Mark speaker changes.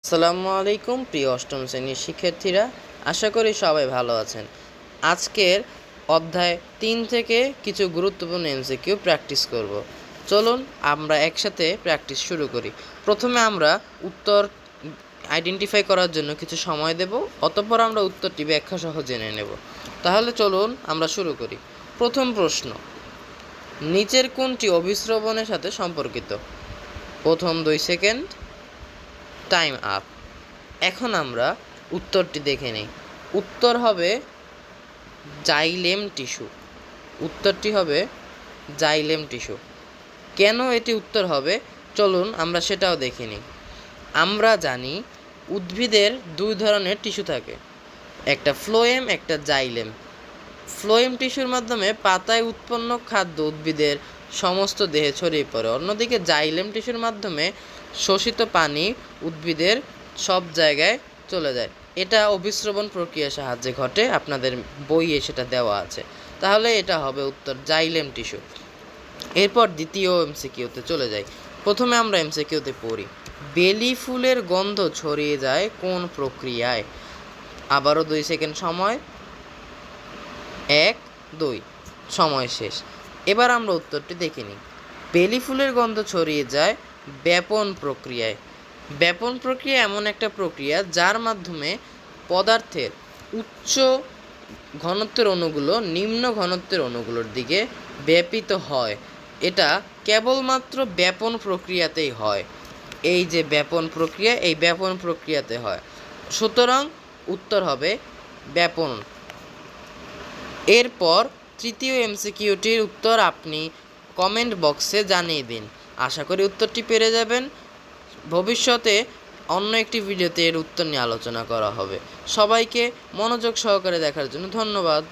Speaker 1: আসসালামু আলাইকুম প্রিয় অষ্টম শ্রেণীর শিক্ষার্থীরা, আশা করি সবাই ভালো আছেন। আজকের অধ্যায় 3 থেকে কিছু গুরুত্বপূর্ণ এমসিকিউ প্র্যাকটিস করব। চলুন আমরা একসাথে প্র্যাকটিস শুরু করি। প্রথমে আমরা উত্তর আইডেন্টিফাই করার জন্য কিছু সময় দেব, অতঃপর আমরা উত্তরটি ব্যাখ্যা সহ জেনে নেব। তাহলে চলুন আমরা শুরু করি। প্রথম প্রশ্ন, নিচের কোনটি অভিস্রবণের সাথে সম্পর্কিত? প্রথম 2 সেকেন্ড, টাইম আপ। এখন আমরা উত্তরটি দেখে নিই। উত্তর হবে জাইলেম টিস্যু। উত্তরটি হবে জাইলেম টিস্যু। কেন এটি উত্তর হবে চলুন আমরা সেটাও দেখে নিই। আমরা জানি উদ্ভিদের দুই ধরনের টিস্যু থাকে, একটা ফ্লোয়েম, একটা জাইলেম। ফ্লোয়েম টিস্যুর মাধ্যমে পাতায় উৎপন্ন খাদ্য উদ্ভিদের সমস্ত দেহে ছড়িয়ে পড়ে, অন্যদিকে জাইলেম টিস্যুর মাধ্যমে শোষিত পানি উদ্ভিদের সব জায়গায় চলে যায়। এটা অভিস্রবণ প্রক্রিয়ার সাহায্যে ঘটে, আপনাদের বইয়ে সেটা দেওয়া আছে। তাহলে এটা হবে উত্তর জাইলেম টিস্যু। এরপর দ্বিতীয় এমসিকিউতে চলে যাই। প্রথমে আমরা এমসিকিউতে পড়ি, বেলি ফুলের গন্ধ ছড়িয়ে যায় কোন প্রক্রিয়ায়? আবারও 2 সেকেন্ড সময়, 1 2, সময় শেষ। এবার আমরা উত্তরটি দেখে নিই। বেলি ফুলের গন্ধ ছড়িয়ে যায় ব্যাপন প্রক্রিয়ায়। ব্যাপন প্রক্রিয়া এমন একটা প্রক্রিয়া যার মাধ্যমে পদার্থের উচ্চ ঘনত্বের অণুগুলো নিম্ন ঘনত্বের অণুগুলোর দিকে ব্যাপিত হয়। এটা কেবলমাত্র ব্যাপন প্রক্রিয়াতেই হয়। এই যে ব্যাপন প্রক্রিয়া, এই ব্যাপন প্রক্রিয়াতে হয়। সুতরাং উত্তর হবে ব্যাপন। এরপর তৃতীয় এমসিকিউটির উত্তর আপনি কমেন্ট বক্সে জানিয়ে দিন। আশা করি উত্তরটি পেরে যাবেন। ভবিষ্যতে অন্য একটি ভিডিওতে এর উত্তর নিয়ে আলোচনা করা হবে। সবাইকে মনোযোগ সহকারে দেখার জন্য ধন্যবাদ।